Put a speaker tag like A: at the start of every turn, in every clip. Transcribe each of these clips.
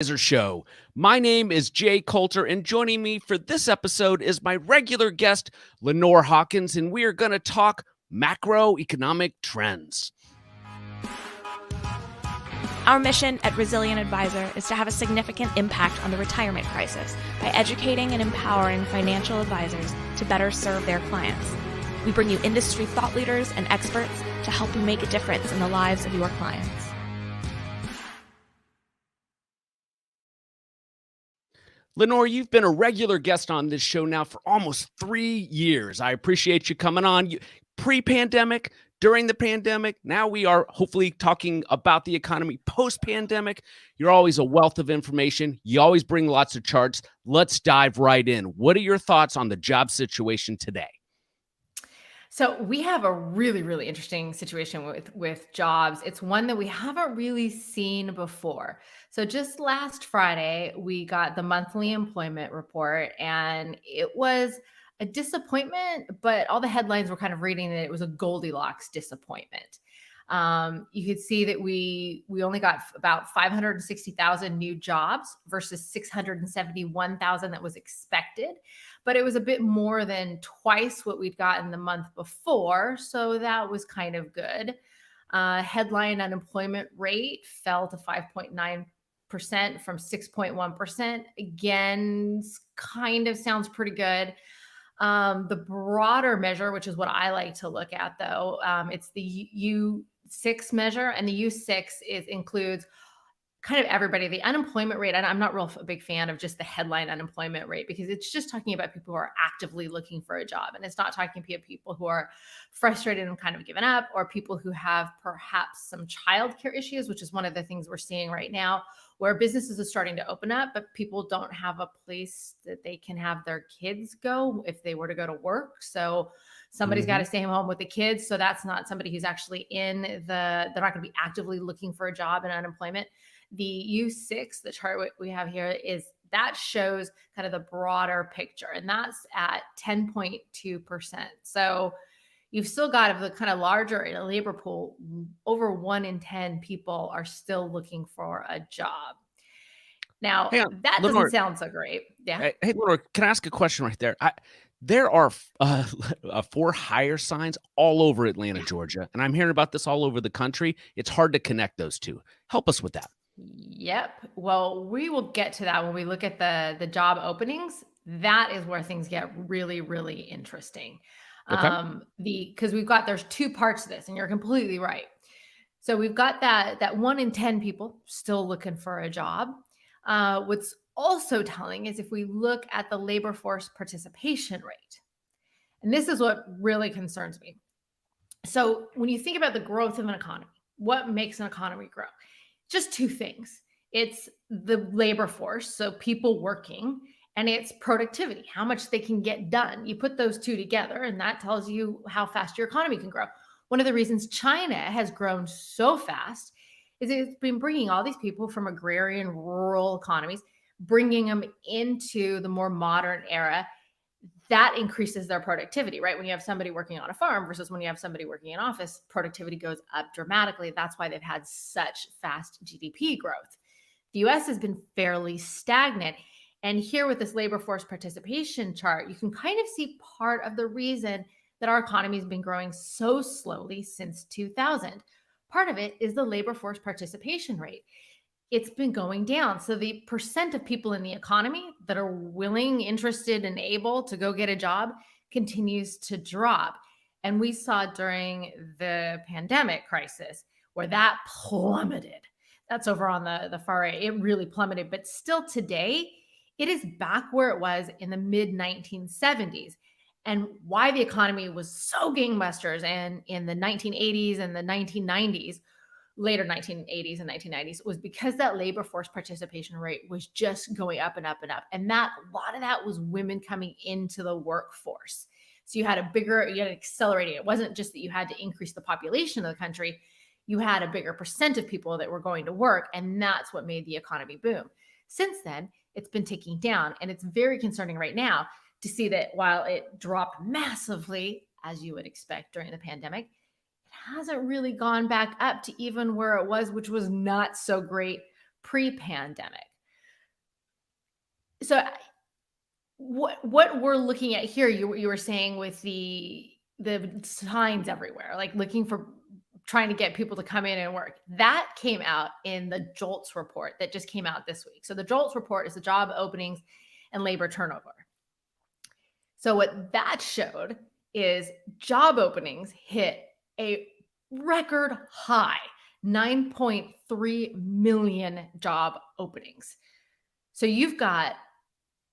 A: Show. My name is Jay Coulter, and joining me for this episode is my regular guest, Lenore Hawkins, and we are going to talk macroeconomic trends.
B: Our mission at Resilient Advisor is to have a significant impact on the retirement crisis by educating and empowering financial advisors to better serve their clients. We bring you industry thought leaders and experts to help you make a difference in the lives of your clients.
A: Lenore, you've been a regular guest on this show now for almost 3 years. I appreciate you coming on. Pre-pandemic, during the pandemic, now we are hopefully talking about the economy post-pandemic. You're always a wealth of information. You always bring lots of charts. Let's dive right in. What are your thoughts on the job situation today?
C: So we have a really, really interesting situation with jobs. It's one that we haven't really seen before. So just last Friday, we got the monthly employment report, and it was a disappointment, but all the headlines were kind of reading that it was a Goldilocks disappointment. You could see that we only got about 560,000 new jobs versus 671,000 that was expected. But it was a bit more than twice what we'd gotten the month before. So that was kind of good. Headline unemployment rate fell to 5.9% from 6.1%. Again, kind of sounds pretty good. The broader measure, which is what I like to look at though, it's the U6 measure, and the U6 includes kind of everybody. The unemployment rate, and I'm not a big fan of just the headline unemployment rate because it's just talking about people who are actively looking for a job. And it's not talking about people who are frustrated and kind of given up, or people who have perhaps some childcare issues, which is one of the things we're seeing right now, where businesses are starting to open up, but people don't have a place that they can have their kids go if they were to go to work. So somebody's got to stay home with the kids. So that's not somebody who's actually they're not going to be actively looking for a job in unemployment. The U6, the chart we have here, that shows kind of the broader picture, and that's at 10.2%. So you've still got of the kind of larger in a labor pool, over 1 in 10 people are still looking for a job. Now, that Lenore, doesn't sound so great. Yeah.
A: Hey, Lenore, can I ask a question right there? There are for hire signs all over Atlanta, Georgia, and I'm hearing about this all over the country. It's hard to connect those two. Help us with that.
C: Yep. Well, we will get to that when we look at the job openings. That is where things get really, really interesting. Okay. Because there's two parts to this, and you're completely right. So we've got that 1 in 10 people still looking for a job. What's also telling is if we look at the labor force participation rate, and this is what really concerns me. So when you think about the growth of an economy, what makes an economy grow? Just two things. It's the labor force, so people working, and it's productivity, how much they can get done. You put those two together, and that tells you how fast your economy can grow. One of the reasons China has grown so fast is it's been bringing all these people from agrarian rural economies, bringing them into the more modern era. That increases their productivity, right? When you have somebody working on a farm versus when you have somebody working in office, productivity goes up dramatically. That's why they've had such fast GDP growth. The US has been fairly stagnant. And here with this labor force participation chart, you can kind of see part of the reason that our economy has been growing so slowly since 2000. Part of it is the labor force participation rate. It's been going down. So the percent of people in the economy that are willing, interested, and able to go get a job continues to drop. And we saw during the pandemic crisis where that plummeted. That's over on the far right. It really plummeted. But still today, it is back where it was in the mid 1970s. And why the economy was so gangbusters and in the 1980s and the 1990s, later 1980s and 1990s, was because that labor force participation rate was just going up and up and up. And a lot of that was women coming into the workforce. So you had accelerating. It wasn't just that you had to increase the population of the country. You had a bigger percent of people that were going to work. And that's what made the economy boom. Since then, it's been ticking down. And it's very concerning right now to see that while it dropped massively, as you would expect during the pandemic, it hasn't really gone back up to even where it was, which was not so great pre-pandemic. So what we're looking at here, you were saying with the signs everywhere, like looking for trying to get people to come in and work. That came out in the JOLTS report that just came out this week. So the JOLTS report is the job openings and labor turnover. So what that showed is job openings hit a record high, 9.3 million job openings. So you've got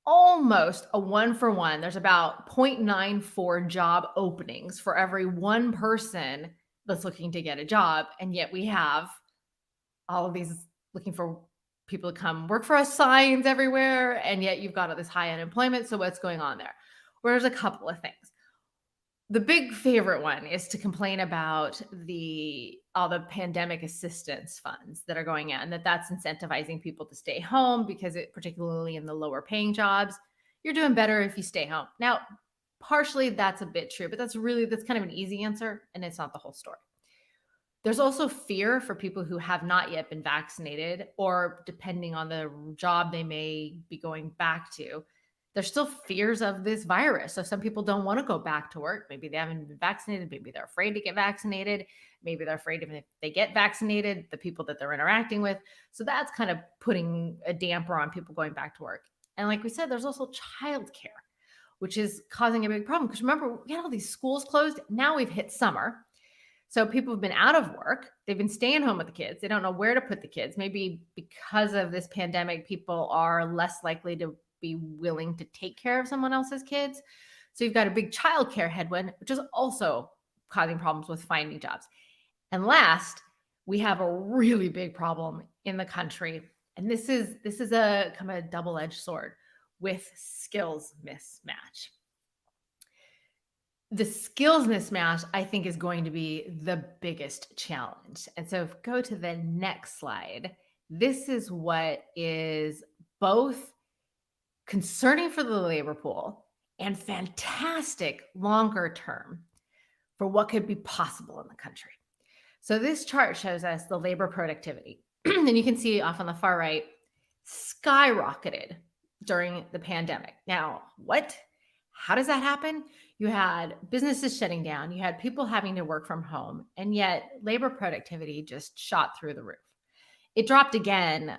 C: almost a 1-for-1. There's about 0.94 job openings for every one person that's looking to get a job. And yet we have all of these looking for people to come work for us signs everywhere. And yet you've got all this high unemployment. So what's going on there? Well, there's a couple of things. The big favorite one is to complain about all the pandemic assistance funds that are going out, and that's incentivizing people to stay home because particularly in the lower paying jobs, you're doing better if you stay home. Now, partially that's a bit true, but that's kind of an easy answer, and it's not the whole story. There's also fear for people who have not yet been vaccinated, or depending on the job they may be going back to, there's still fears of this virus. So some people don't want to go back to work. Maybe they haven't been vaccinated. Maybe they're afraid to get vaccinated. Maybe they're afraid if they get vaccinated, the people that they're interacting with. So that's kind of putting a damper on people going back to work. And like we said, there's also childcare, which is causing a big problem. Because remember, we had all these schools closed. Now we've hit summer. So people have been out of work. They've been staying home with the kids. They don't know where to put the kids. Maybe because of this pandemic, people are less likely to be willing to take care of someone else's kids. So you've got a big childcare headwind, which is also causing problems with finding jobs. And last, we have a really big problem in the country. And this is a kind of a double-edged sword with skills mismatch. The skills mismatch, I think, is going to be the biggest challenge. And so if go to the next slide, this is what is both concerning for the labor pool and fantastic longer term for what could be possible in the country. So this chart shows us the labor productivity. And you can see off on the far right, skyrocketed during the pandemic. Now, how does that happen? You had businesses shutting down. You had people having to work from home. And yet labor productivity just shot through the roof. It dropped again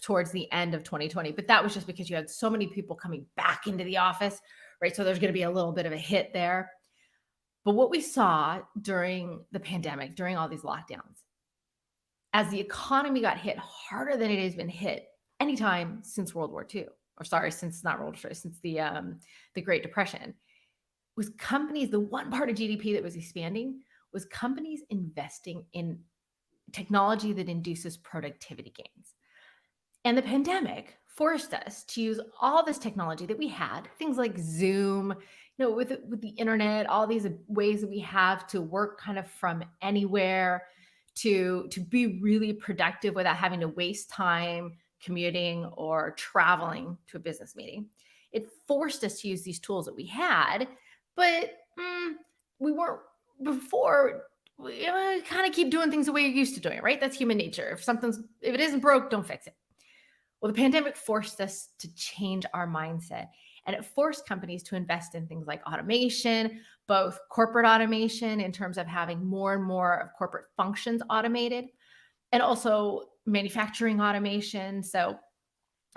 C: towards the end of 2020, but that was just because you had so many people coming back into the office, right? So there's going to be a little bit of a hit there. But what we saw during the pandemic, during all these lockdowns, as the economy got hit harder than it has been hit anytime since World War II, since the Great Depression, was companies, the one part of GDP that was expanding was companies investing in technology that induces productivity gains. And the pandemic forced us to use all this technology that we had, things like Zoom, with the internet, all these ways that we have to work kind of from anywhere, to be really productive without having to waste time commuting or traveling to a business meeting. It forced us to use these tools that we had, but we weren't before. We kind of keep doing things the way you're used to doing it, right? That's human nature. If it isn't broke, don't fix it. Well, the pandemic forced us to change our mindset, and it forced companies to invest in things like automation, both corporate automation in terms of having more and more of corporate functions automated, and also manufacturing automation. So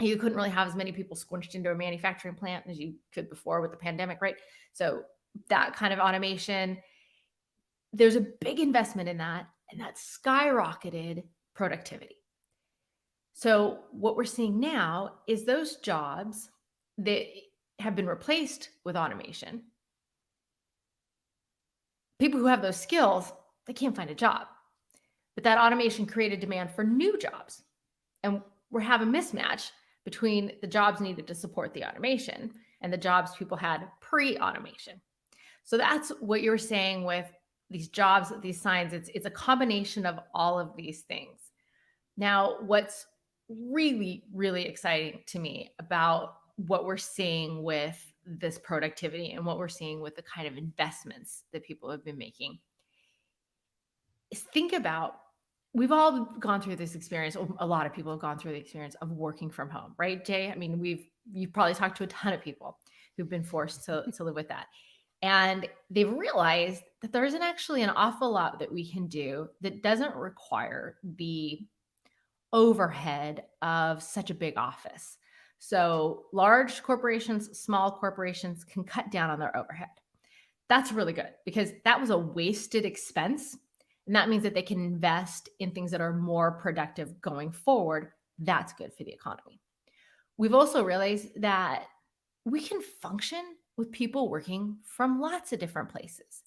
C: you couldn't really have as many people squinched into a manufacturing plant as you could before with the pandemic, right? So that kind of automation, there's a big investment in that, and that skyrocketed productivity. So what we're seeing now is those jobs that have been replaced with automation. People who have those skills, they can't find a job. But that automation created demand for new jobs. And we have a mismatch between the jobs needed to support the automation and the jobs people had pre-automation. So that's what you're saying with these jobs, these signs. It's a combination of all of these things. Now, what's really, really exciting to me about what we're seeing with this productivity and what we're seeing with the kind of investments that people have been making is think about we've all gone through this experience. A lot of people have gone through the experience of working from home, right, Jay? I mean, you've probably talked to a ton of people who've been forced to live with that. And they've realized that there isn't actually an awful lot that we can do that doesn't require the overhead of such a big office. So large corporations, small corporations can cut down on their overhead. That's really good because that was a wasted expense. And that means that they can invest in things that are more productive going forward. That's good for the economy. We've also realized that we can function with people working from lots of different places.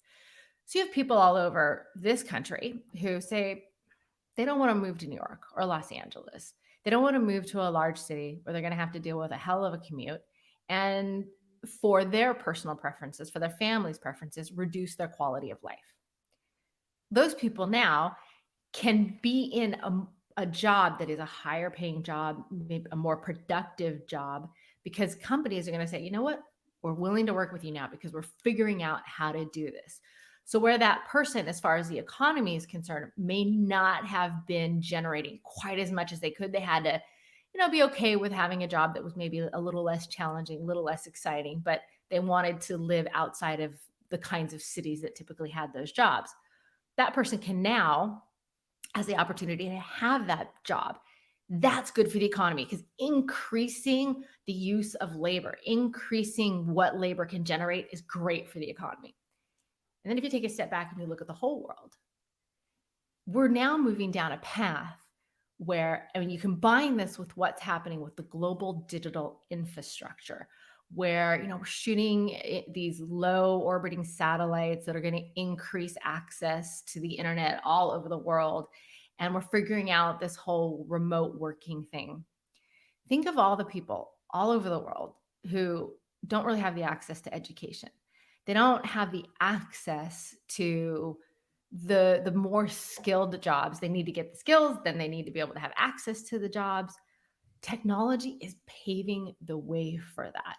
C: So you have people all over this country who say they don't want to move to New York or Los Angeles. They don't want to move to a large city where they're going to have to deal with a hell of a commute. And for their personal preferences, for their family's preferences, reduce their quality of life. Those people now can be in a job that is a higher paying job, maybe a more productive job, because companies are going to say, you know what, we're willing to work with you now because we're figuring out how to do this. So where that person, as far as the economy is concerned, may not have been generating quite as much as they could, they had to, be okay with having a job that was maybe a little less challenging, a little less exciting, but they wanted to live outside of the kinds of cities that typically had those jobs. That person can now has the opportunity to have that job. That's good for the economy because increasing the use of labor, increasing what labor can generate is great for the economy. And then if you take a step back and you look at the whole world, we're now moving down a path where, you combine this with what's happening with the global digital infrastructure, where, we're shooting these low orbiting satellites that are going to increase access to the internet all over the world. And we're figuring out this whole remote working thing. Think of all the people all over the world who don't really have the access to education. They don't have the access to the more skilled jobs. They need to get the skills, then they need to be able to have access to the jobs. Technology is paving the way for that,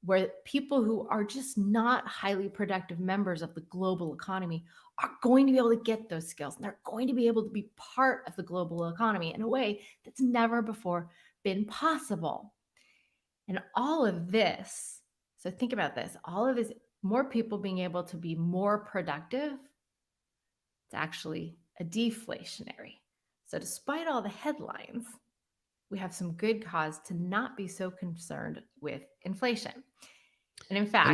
C: where people who are just not highly productive members of the global economy are going to be able to get those skills. And they're going to be able to be part of the global economy in a way that's never before been possible. And all of this, so think about this, all of this, more people being able to be more productive, it's actually a deflationary. So despite all the headlines, we have some good cause to not be so concerned with inflation. And in fact,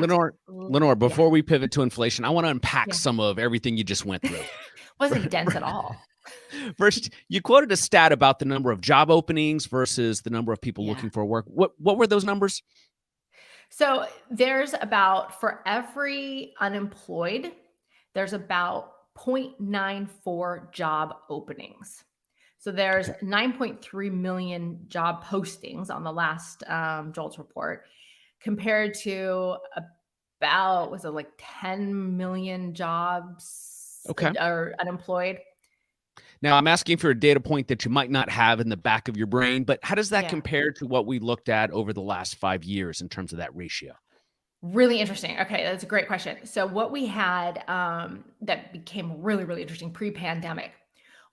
A: Lenore, before we pivot to inflation, I want to unpack some of everything you just went through.
C: Wasn't dense at all.
A: First, you quoted a stat about the number of job openings versus the number of people looking for work. What were those numbers?
C: So there's about, for every unemployed, there's about 0.94 job openings. So there's 9.3 million job postings on the last JOLTS report, compared to about, was it like 10 million jobs are unemployed?
A: Now, I'm asking for a data point that you might not have in the back of your brain, but how does that compare to what we looked at over the last 5 years in terms of that ratio?
C: Really interesting. Okay, that's a great question. So what we had that became really, really interesting pre-pandemic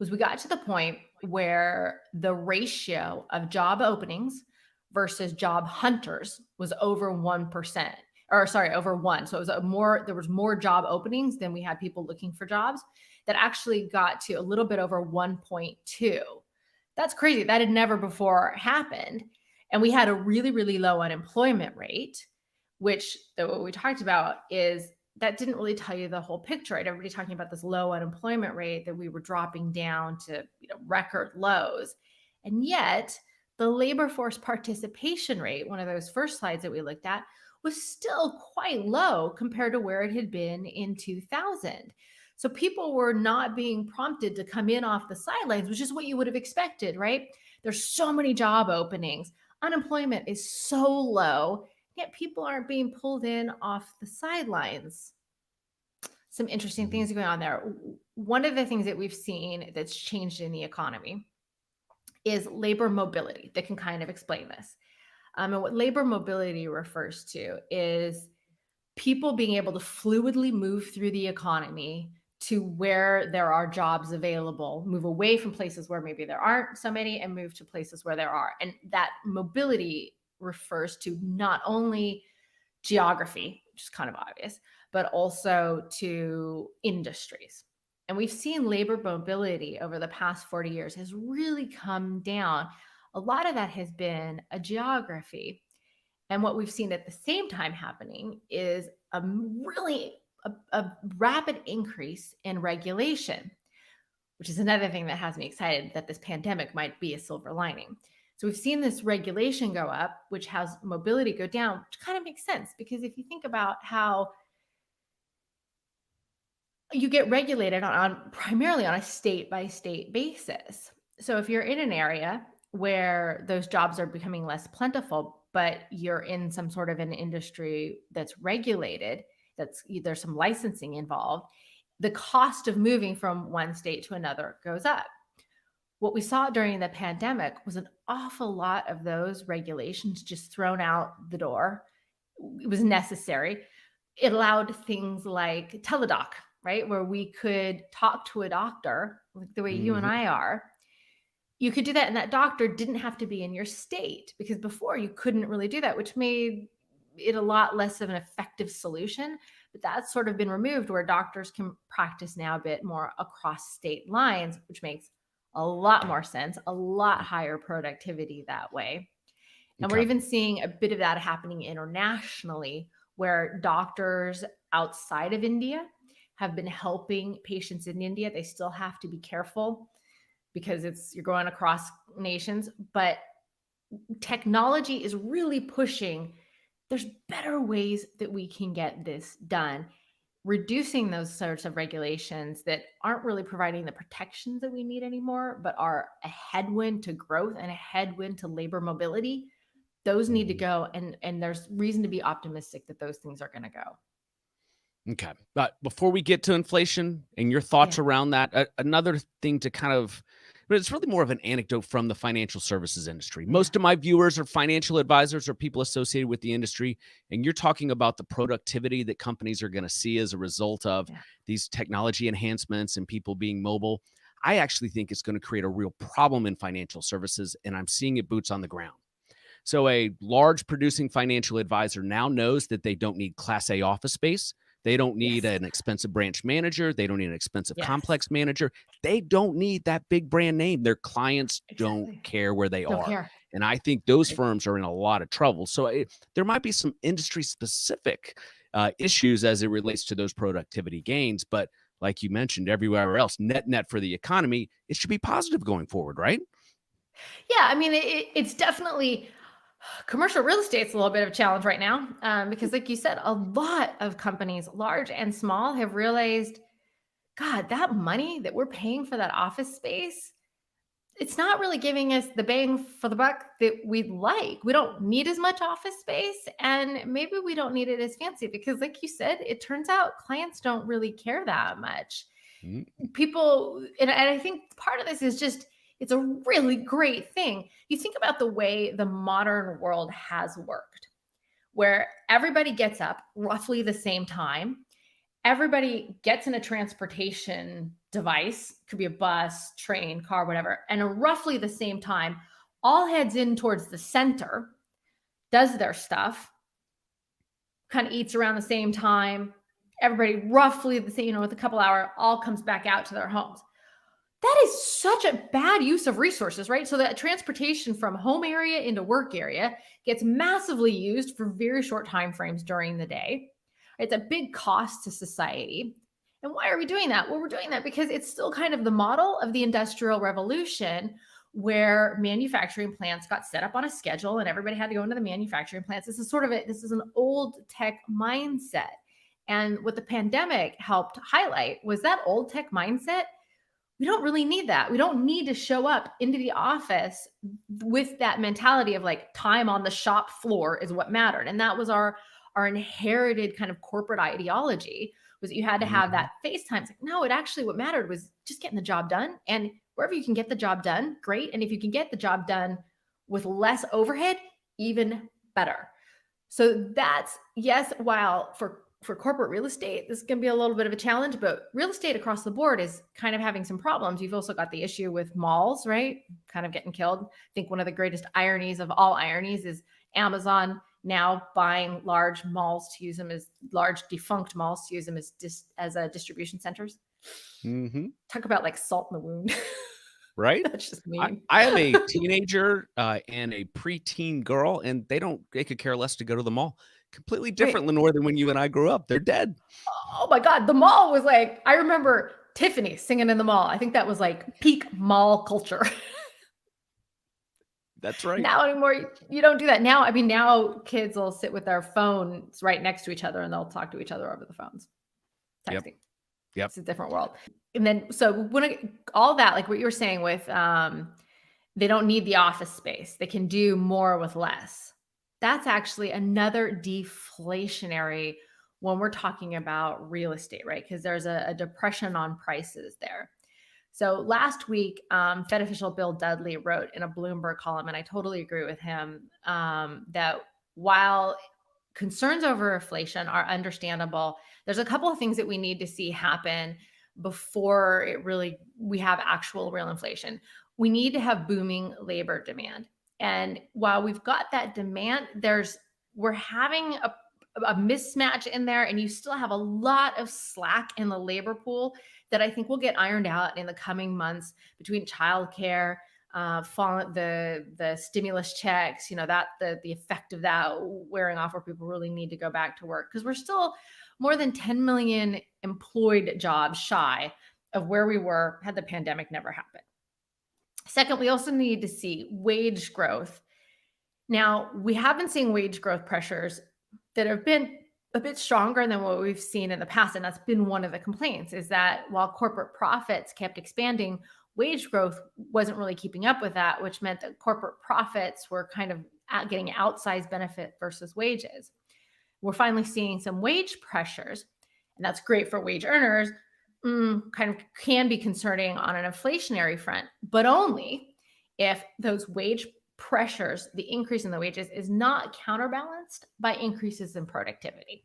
C: was we got to the point where the ratio of job openings versus job hunters was over 1%, or sorry, over 1. So it was there was more job openings than we had people looking for jobs. That actually got to a little bit over 1.2. That's crazy. That had never before happened. And we had a really, really low unemployment rate, which what we talked about is that didn't really tell you the whole picture, right? Everybody talking about this low unemployment rate, that we were dropping down to record lows. And yet the labor force participation rate, one of those first slides that we looked at, was still quite low compared to where it had been in 2000. So people were not being prompted to come in off the sidelines, which is what you would have expected, right? There's so many job openings. Unemployment is so low, yet people aren't being pulled in off the sidelines. Some interesting things going on there. One of the things that we've seen that's changed in the economy is labor mobility that can kind of explain this. And what labor mobility refers to is people being able to fluidly move through the economy to where there are jobs available, move away from places where maybe there aren't so many and move to places where there are. And that mobility refers to not only geography, which is kind of obvious, but also to industries. And we've seen labor mobility over the past 40 years has really come down. A lot of that has been a geography. And what we've seen at the same time happening is a rapid increase in regulation, which is another thing that has me excited that this pandemic might be a silver lining. So we've seen this regulation go up, which has mobility go down, which kind of makes sense because if you think about how you get regulated on primarily on a state by state basis. So if you're in an area where those jobs are becoming less plentiful, but you're in some sort of an industry that's regulated, there's some licensing involved, the cost of moving from one state to another goes up. What we saw during the pandemic was an awful lot of those regulations just thrown out the door. It was necessary. It allowed things like teledoc, right? Where we could talk to a doctor like the way you and I are. You could do that, and that doctor didn't have to be in your state because before you couldn't really do that, which made it a lot less of an effective solution. But that's sort of been removed where doctors can practice now a bit more across state lines, which makes a lot more sense, a lot higher productivity that way. And we're even seeing a bit of that happening internationally where doctors outside of India have been helping patients in India. They still have to be careful because you're going across nations, but technology is really pushing. There's better ways that we can get this done, reducing those sorts of regulations that aren't really providing the protections that we need anymore, but are a headwind to growth and a headwind to labor mobility. Those need to go, and there's reason to be optimistic that those things are going to go.
A: Okay. But before we get to inflation and your thoughts around that, another thing to kind of, but it's really more of an anecdote from the financial services industry. Most of my viewers are financial advisors or people associated with the industry. And you're talking about the productivity that companies are going to see as a result of these technology enhancements and people being mobile. I actually think it's going to create a real problem in financial services, and I'm seeing it boots on the ground. So a large producing financial advisor now knows that they don't need Class A office space. They don't need an expensive branch manager. They don't need an expensive complex manager. They don't need that big brand name. Their clients don't care where they are. And I think those firms are in a lot of trouble. So there might be some industry specific issues as it relates to those productivity gains. But like you mentioned, everywhere else, net for the economy, it should be positive going forward, right?
C: Yeah, I mean, it's definitely commercial real estate's a little bit of a challenge right now because, like you said, a lot of companies, large and small, have realized, God, that money that we're paying for that office space, it's not really giving us the bang for the buck that we'd like. We don't need as much office space, and maybe we don't need it as fancy because, like you said, it turns out clients don't really care that much. People, and I think part of this is just, it's a really great thing. You think about the way the modern world has worked, where everybody gets up roughly the same time. Everybody gets in a transportation device, could be a bus, train, car, whatever, and at roughly the same time, all heads in towards the center, does their stuff, kind of eats around the same time. Everybody roughly the same, with a couple hour, all comes back out to their homes. That is such a bad use of resources, right? So that transportation from home area into work area gets massively used for very short time frames during the day. It's a big cost to society. And why are we doing that? Well, we're doing that because it's still kind of the model of the Industrial Revolution where manufacturing plants got set up on a schedule and everybody had to go into the manufacturing plants. This is an old tech mindset. And what the pandemic helped highlight was that old tech mindset. We don't really need that. We don't need to show up into the office with that mentality of like time on the shop floor is what mattered. And that was our inherited kind of corporate ideology, was that you had to have that face time. It's like, no, it actually, what mattered was just getting the job done. And wherever you can get the job done, great. And if you can get the job done with less overhead, even better. So that's, yes, while for for corporate real estate, this is going to be a little bit of a challenge, but real estate across the board is kind of having some problems. You've also got the issue with malls, right? Kind of getting killed. I think one of the greatest ironies of all ironies is Amazon now buying large malls to use them as large defunct malls to use them as distribution centers.
A: Mm-hmm.
C: Talk about like salt in the wound.
A: Right?
C: That's just mean.
A: I have a teenager and a preteen girl, and they could care less to go to the mall. Completely different, Lenore, than when you and I grew up. They're dead.
C: Oh my God. The mall was like, I remember Tiffany singing in the mall. I think that was like peak mall culture.
A: That's right.
C: Now anymore, you don't do that. Now, I mean, now kids will sit with their phones right next to each other and they'll talk to each other over the phones. Texting.
A: Yep.
C: It's a different world. And then, so when all that, like what you were saying with, they don't need the office space. They can do more with less. That's actually another deflationary when we're talking about real estate, right? Because there's a depression on prices there. So last week, Fed official Bill Dudley wrote in a Bloomberg column, and I totally agree with him, that while concerns over inflation are understandable, there's a couple of things that we need to see happen before we have actual real inflation. We need to have booming labor demand. And while we've got that demand, we're having a mismatch in there, and you still have a lot of slack in the labor pool that I think will get ironed out in the coming months between childcare, the stimulus checks, that the effect of that wearing off, where people really need to go back to work, because we're still more than 10 million employed jobs shy of where we were had the pandemic never happened. Second, we also need to see wage growth. Now, we have been seeing wage growth pressures that have been a bit stronger than what we've seen in the past. And that's been one of the complaints, is that while corporate profits kept expanding, wage growth wasn't really keeping up with that, which meant that corporate profits were kind of getting outsized benefit versus wages. We're finally seeing some wage pressures, and that's great for wage earners. Kind of can be concerning on an inflationary front, but only if those wage pressures, the increase in the wages, is not counterbalanced by increases in productivity.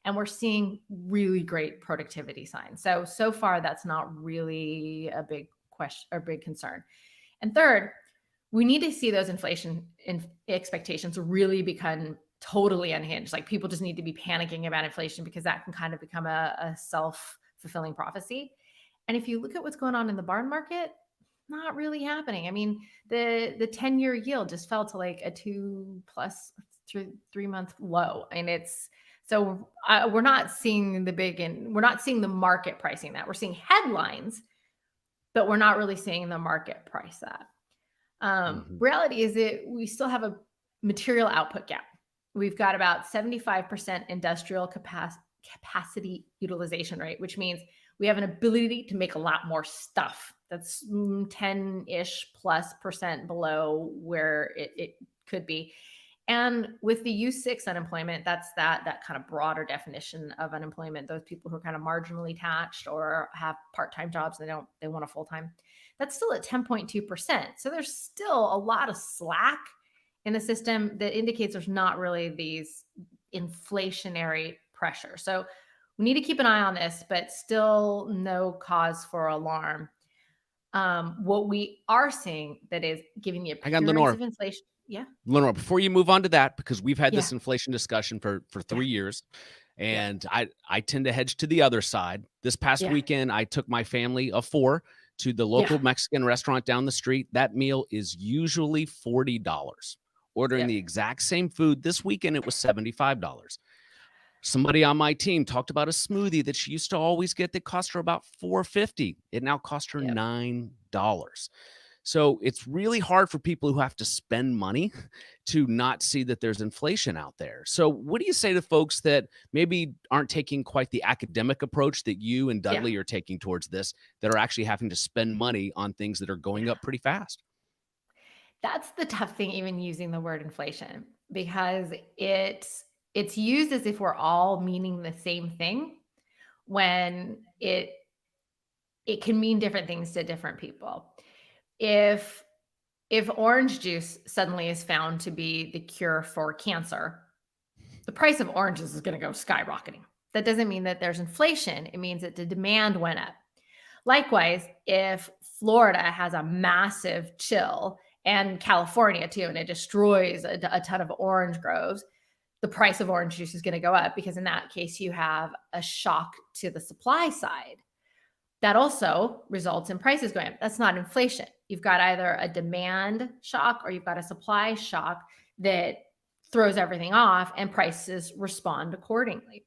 C: And we're seeing really great productivity signs. So far, that's not really a big question or big concern. And third, we need to see those inflation expectations really become totally unhinged. Like, people just need to be panicking about inflation, because that can kind of become a self-fulfilling prophecy. And if you look at what's going on in the bond market, not really happening. I mean, the 10-year yield just fell to like a 2+ 3-month low. And we're not seeing we're not seeing the market pricing that. We're seeing headlines, but we're not really seeing the market price that. Reality is that we still have a material output gap. We've got about 75% industrial capacity utilization rate, which means we have an ability to make a lot more stuff. That's 10-ish plus % below where it could be. And with the U6 unemployment, that's that kind of broader definition of unemployment, those people who are kind of marginally attached or have part-time jobs, they want a full-time. That's still at 10.2%. So there's still a lot of slack in the system that indicates there's not really these inflationary pressure. So we need to keep an eye on this, but still no cause for alarm. What we are seeing that is giving the appearance of inflation. Yeah.
A: Lenore, before you move on to that, because we've had this inflation discussion for 3 years, and I tend to hedge to the other side. This past weekend, I took my family of 4 to the local Mexican restaurant down the street. That meal is usually $40. Ordering the exact same food this weekend, it was $75. Somebody on my team talked about a smoothie that she used to always get that cost her about $4.50. It now costs her $9. So it's really hard for people who have to spend money to not see that there's inflation out there. So what do you say to folks that maybe aren't taking quite the academic approach that you and Dudley are taking towards this, that are actually having to spend money on things that are going up pretty fast?
C: That's the tough thing, even using the word inflation, because it's used as if we're all meaning the same thing, when it can mean different things to different people. If orange juice suddenly is found to be the cure for cancer, the price of oranges is going to go skyrocketing. That doesn't mean that there's inflation. It means that the demand went up. Likewise, if Florida has a massive chill, and California too, and it destroys a ton of orange groves, the price of orange juice is going to go up, because in that case, you have a shock to the supply side. That also results in prices going up. That's not inflation. You've got either a demand shock or you've got a supply shock that throws everything off, and prices respond accordingly.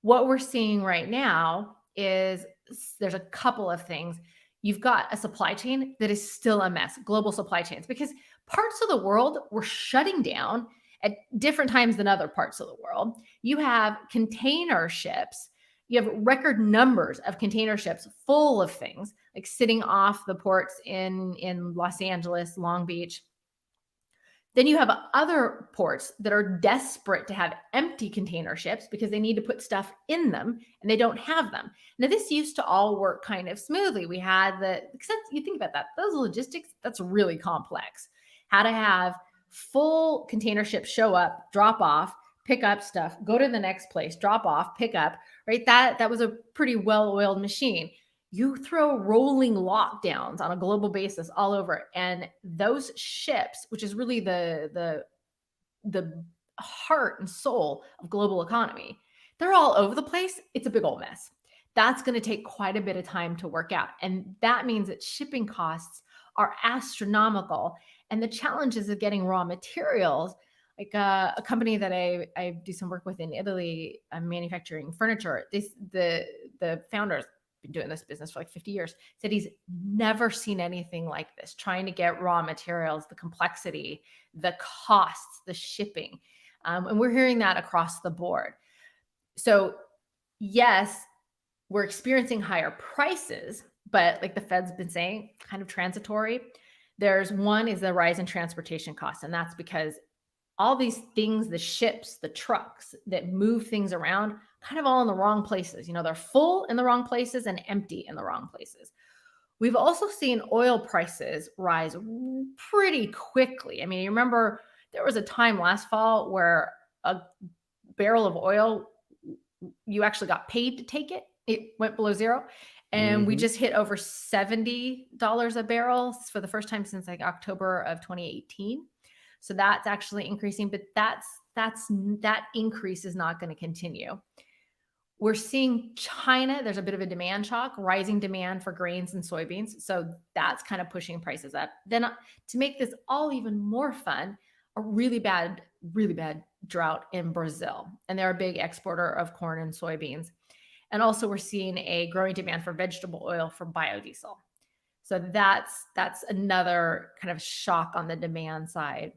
C: What we're seeing right now is there's a couple of things. You've got a supply chain that is still a mess, global supply chains, because parts of the world were shutting down at different times than other parts of the world. You have container ships. You have record numbers of container ships full of things, like sitting off the ports in Los Angeles, Long Beach. Then you have other ports that are desperate to have empty container ships because they need to put stuff in them and they don't have them. Now, this used to all work kind of smoothly. We had because you think about that, those logistics, that's really complex. How to have full container ships show up, drop off, pick up stuff, go to the next place, drop off, pick up, right? That was a pretty well-oiled machine. You throw rolling lockdowns on a global basis all over, and those ships, which is really the heart and soul of global economy, they're all over the place. It's a big old mess. That's going to take quite a bit of time to work out. And that means that shipping costs are astronomical. And the challenges of getting raw materials, like a company that I do some work with in Italy, manufacturing furniture, the founders been doing this business for like 50 years, said he's never seen anything like this, trying to get raw materials, the complexity, the costs, the shipping. And we're hearing that across the board. So yes, we're experiencing higher prices, but like the Fed's been saying, kind of transitory. There's one is the rise in transportation costs. And that's because all these things, the ships, the trucks that move things around, kind of all in the wrong places. They're full in the wrong places and empty in the wrong places. We've also seen oil prices rise pretty quickly. I mean, you remember there was a time last fall where a barrel of oil, you actually got paid to take it. It went below zero. And we just hit over $70 a barrel for the first time since like October of 2018. So that's actually increasing, but that increase is not going to continue. We're seeing China, there's a bit of a demand shock, rising demand for grains and soybeans. So that's kind of pushing prices up. Then to make this all even more fun, a really bad drought in Brazil. And they're a big exporter of corn and soybeans. And also we're seeing a growing demand for vegetable oil for biodiesel. So that's another kind of shock on the demand side.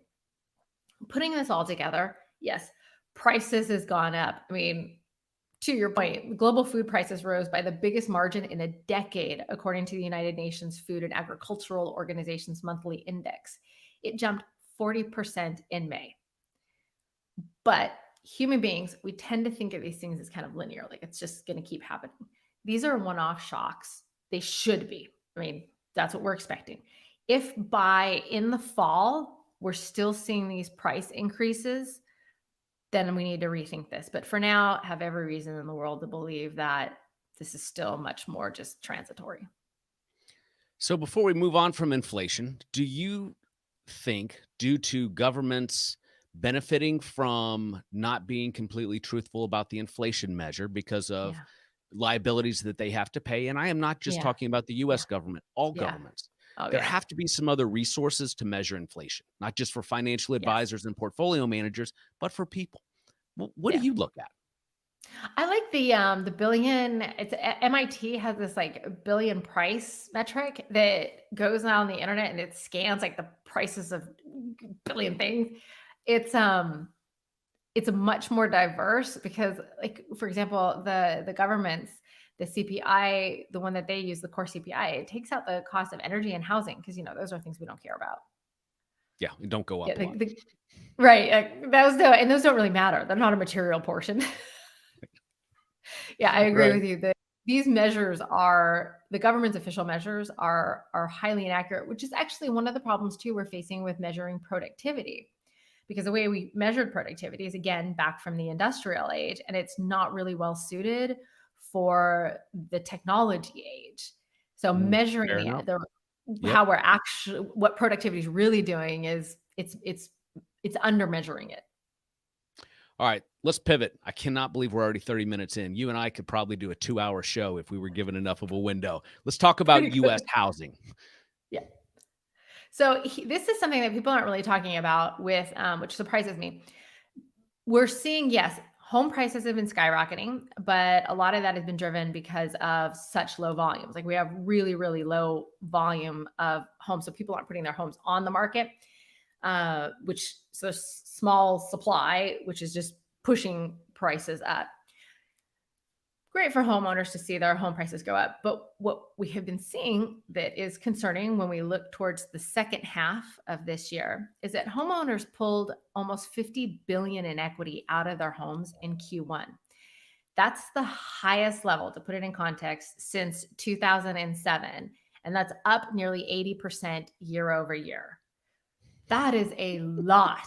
C: Putting this all together, yes, prices has gone up. I mean, to your point, global food prices rose by the biggest margin in a decade, according to the United Nations Food and Agricultural Organization's monthly index. It jumped 40% in May. But human beings, we tend to think of these things as kind of linear, like it's just going to keep happening. These are one-off shocks. They should be. I mean, that's what we're expecting. If in the fall, we're still seeing these price increases, then we need to rethink this. But for now, have every reason in the world to believe that this is still much more just transitory.
A: So before we move on from inflation, do you think, due to governments benefiting from not being completely truthful about the inflation measure because of liabilities that they have to pay, and I am not just talking about the U.S. government, all governments, there have to be some other resources to measure inflation, not just for financial advisors and portfolio managers, but for people. What do you look at?
C: I like the billion. It's MIT has this like billion price metric that goes out on the internet and it scans like the prices of billion things. It's much more diverse because, like, for example, the government's, the CPI, the one that they use, the core CPI, it takes out the cost of energy and housing because, those are things we don't care about.
A: Yeah, it don't go up.
C: Right. Those don't really matter. They're not a material portion. Yeah, I agree with you. These measures the government's official measures are highly inaccurate, which is actually one of the problems too we're facing with measuring productivity. because the way we measured productivity is, again, back from the industrial age, and it's not really well suited for the technology age. So measuring
A: Fair enough. Yep.
C: how we're actually, what productivity is really doing is it's under measuring it.
A: All right, let's pivot. I cannot believe we're already 30 minutes in. You and I could probably do a 2-hour show if we were given enough of a window. Let's talk about
C: Pretty
A: U.S.
C: good.
A: housing.
C: Yeah. So this is something that people aren't really talking about with, which surprises me. We're seeing, yes, home prices have been skyrocketing, but a lot of that has been driven because of such low volumes. Like we have really, really low volume of homes. So people aren't putting their homes on the market, so small supply, which is just pushing prices up. Great for homeowners to see their home prices go up. But what we have been seeing that is concerning when we look towards the second half of this year is that homeowners pulled almost $50 billion in equity out of their homes in Q1. That's the highest level, to put it in context, since 2007. And that's up nearly 80% year over year. That is a lot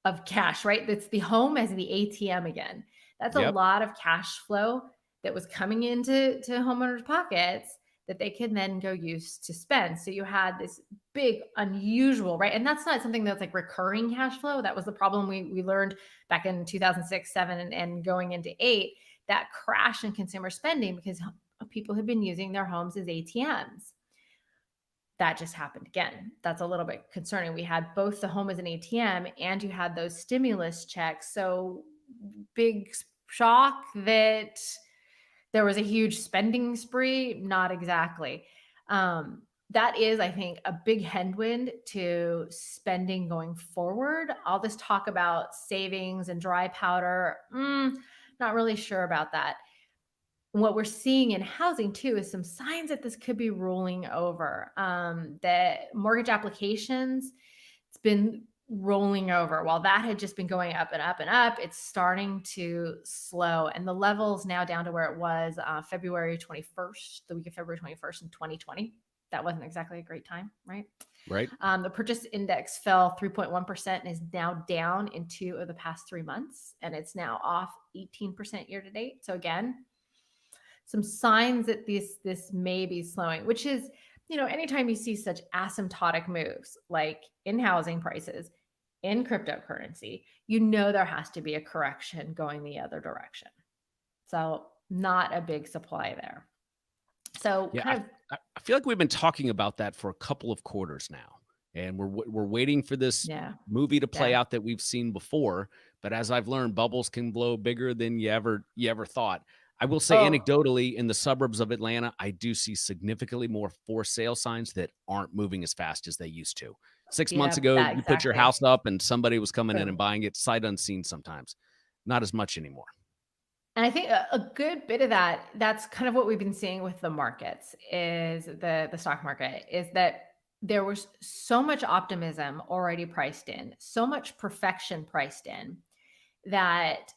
C: of cash, right? That's the home as the ATM again. That's a lot of cash flow that was coming into homeowners' pockets that they can then go use to spend. So you had this big, unusual, right? And that's not something that's like recurring cash flow. That was the problem we learned back in 2006, 7, and going into 8, that crash in consumer spending because people had been using their homes as ATMs. That just happened again. That's a little bit concerning. We had both the home as an ATM and you had those stimulus checks. So big shock that there was a huge spending spree. Not exactly. That is, I think, a big headwind to spending going forward. All this talk about savings and dry powder, not really sure about that. What we're seeing in housing too is some signs that this could be rolling over. The mortgage applications, it's been rolling over. While that had just been going up and up and up, it's starting to slow. And the level's now down to where it was February 21st, the week of February 21st in 2020. That wasn't exactly a great time, right?
A: Right.
C: The purchase index fell 3.1% and is now down in 2 of the past 3 months. And it's now off 18% year to date. So again, some signs that this may be slowing, which is, anytime you see such asymptotic moves, like in housing prices, in cryptocurrency, there has to be a correction going the other direction. So not a big supply there. So
A: yeah, I feel like we've been talking about that for a couple of quarters now, and we're waiting for this movie to play out that we've seen before. But as I've learned, bubbles can blow bigger than you ever thought. I will say anecdotally, in the suburbs of Atlanta, I do see significantly more for sale signs that aren't moving as fast as they used to. 6 months ago, you put your house up and somebody was coming in and buying it sight unseen sometimes. Not as much anymore.
C: And I think a good bit of that's kind of what we've been seeing with the markets is the stock market, is that there was so much optimism already priced in, so much perfection priced in, that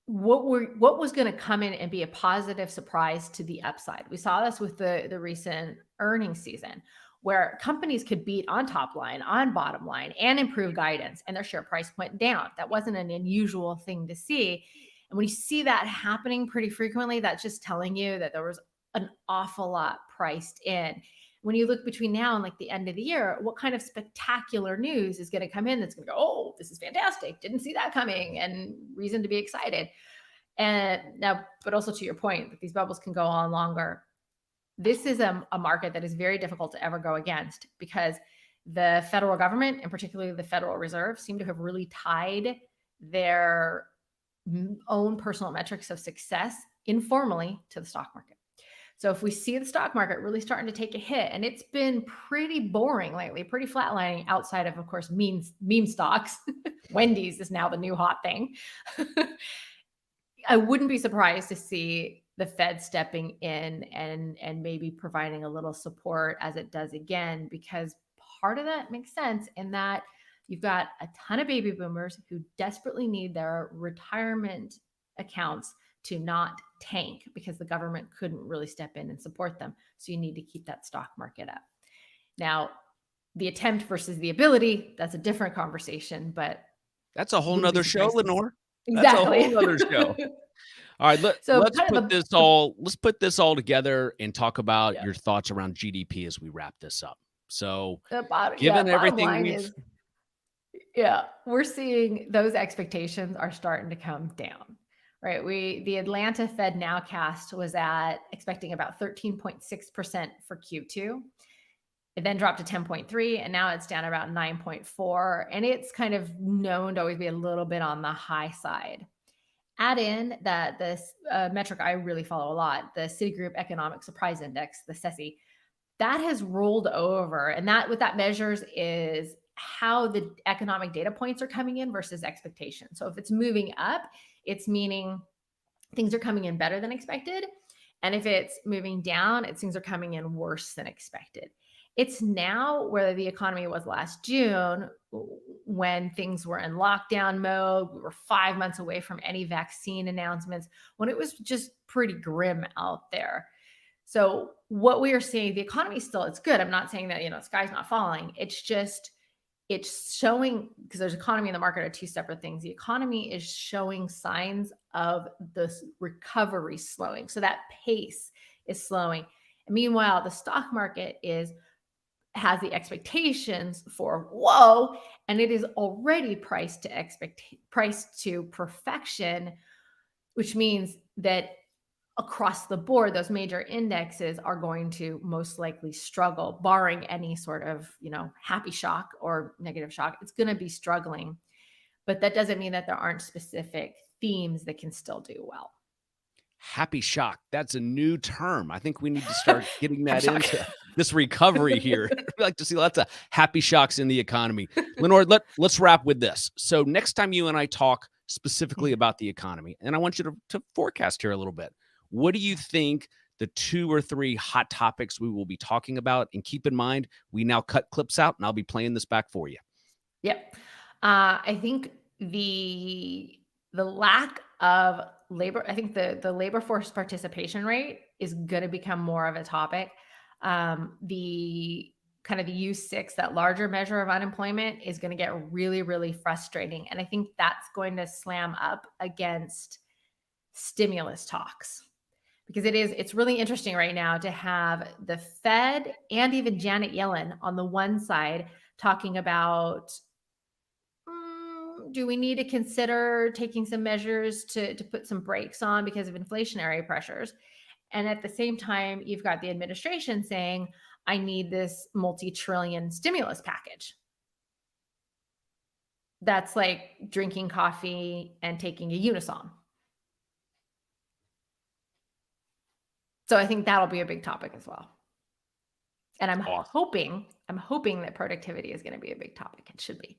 C: what was going to come in and be a positive surprise to the upside. We saw this with the recent earnings season, where companies could beat on top line, on bottom line, and improve guidance, and their share price went down. That wasn't an unusual thing to see. And when you see that happening pretty frequently, that's just telling you that there was an awful lot priced in. When you look between now and like the end of the year, what kind of spectacular news is going to come in that's going to go, oh, this is fantastic, didn't see that coming, and reason to be excited. And now, but also to your point, that these bubbles can go on longer. This is a market that is very difficult to ever go against, because the federal government, and particularly the Federal Reserve, seem to have really tied their own personal metrics of success informally to the stock market. So if we see the stock market really starting to take a hit, and it's been pretty boring lately, pretty flatlining outside of course, meme stocks. Wendy's is now the new hot thing. I wouldn't be surprised to see the Fed stepping in and maybe providing a little support as it does again, because part of that makes sense in that you've got a ton of baby boomers who desperately need their retirement accounts to not tank because the government couldn't really step in and support them. So you need to keep that stock market up. Now, the attempt versus the ability, that's a different conversation, but
A: That's a whole
C: wouldn't be
A: nother show,
C: surprised to
A: Lenore. That's a
C: exactly.
A: whole nother show. All right,
C: So
A: let's
C: kind of
A: put this all together and talk about
C: yeah.
A: your thoughts around GDP as we wrap this up. So,
C: The
A: given
C: bottom
A: everything
C: line
A: we've
C: is, yeah, we're seeing those expectations are starting to come down, right? The Atlanta Fed nowcast was expecting about 13.6% for Q2. It then dropped to 10.3, and now it's down about 9.4. And it's kind of known to always be a little bit on the high side. Add in that this metric I really follow a lot, the Citigroup Economic Surprise Index, the SESI, that has rolled over. And what that measures is how the economic data points are coming in versus expectations. So if it's moving up, it's meaning things are coming in better than expected. And if it's moving down, things are coming in worse than expected. It's now where the economy was last June when things were in lockdown mode. We were 5 months away from any vaccine announcements, when it was just pretty grim out there. So what we are seeing, the economy it's good. I'm not saying that, sky's not falling. It's showing, because there's economy and the market are two separate things. The economy is showing signs of this recovery slowing. So that pace is slowing. And meanwhile, the stock market has the expectations for whoa, and it is already priced to perfection, which means that across the board, those major indexes are going to most likely struggle, barring any sort of, happy shock or negative shock. It's going to be struggling, but that doesn't mean that there aren't specific themes that can still do well.
A: Happy shock. That's a new term. I think we need to start getting that into this recovery here. We like to see lots of happy shocks in the economy. Lenore, let's wrap with this. So next time you and I talk specifically about the economy, and I want you to forecast here a little bit. What do you think the 2 or 3 hot topics we will be talking about? And keep in mind, we now cut clips out, and I'll be playing this back for you.
C: Yep. I think the lack of labor, I think the labor force participation rate is going to become more of a topic. The kind of the U6, that larger measure of unemployment, is going to get really, really frustrating. And I think that's going to slam up against stimulus talks. Because it's really interesting right now to have the Fed and even Janet Yellen on the one side talking about, do we need to consider taking some measures to put some brakes on because of inflationary pressures? And at the same time, you've got the administration saying, I need this multi-trillion stimulus package. That's like drinking coffee and taking a Unisom. So I think that'll be a big topic as well. And I'm hoping that productivity is going to be a big topic. It should be.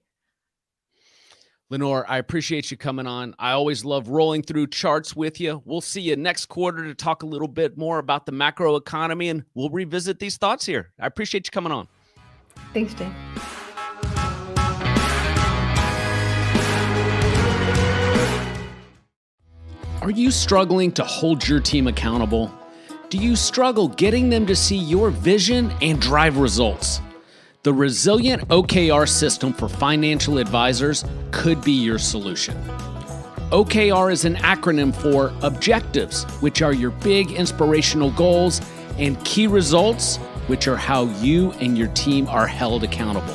A: Lenore, I appreciate you coming on. I always love rolling through charts with you. We'll see you next quarter to talk a little bit more about the macro economy, and we'll revisit these thoughts here. I appreciate you coming on.
C: Thanks, Jay.
A: Are you struggling to hold your team accountable? Do you struggle getting them to see your vision and drive results? The Resilient OKR system for financial advisors could be your solution. OKR is an acronym for Objectives, which are your big inspirational goals, and Key Results, which are how you and your team are held accountable.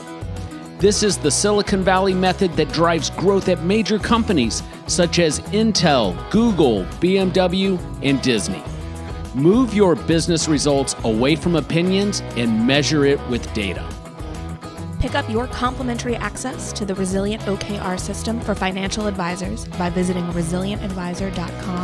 A: This is the Silicon Valley method that drives growth at major companies such as Intel, Google, BMW, and Disney. Move your business results away from opinions and measure it with data.
B: Pick up your complimentary access to the Resilient OKR system for financial advisors by visiting resilientadvisor.com.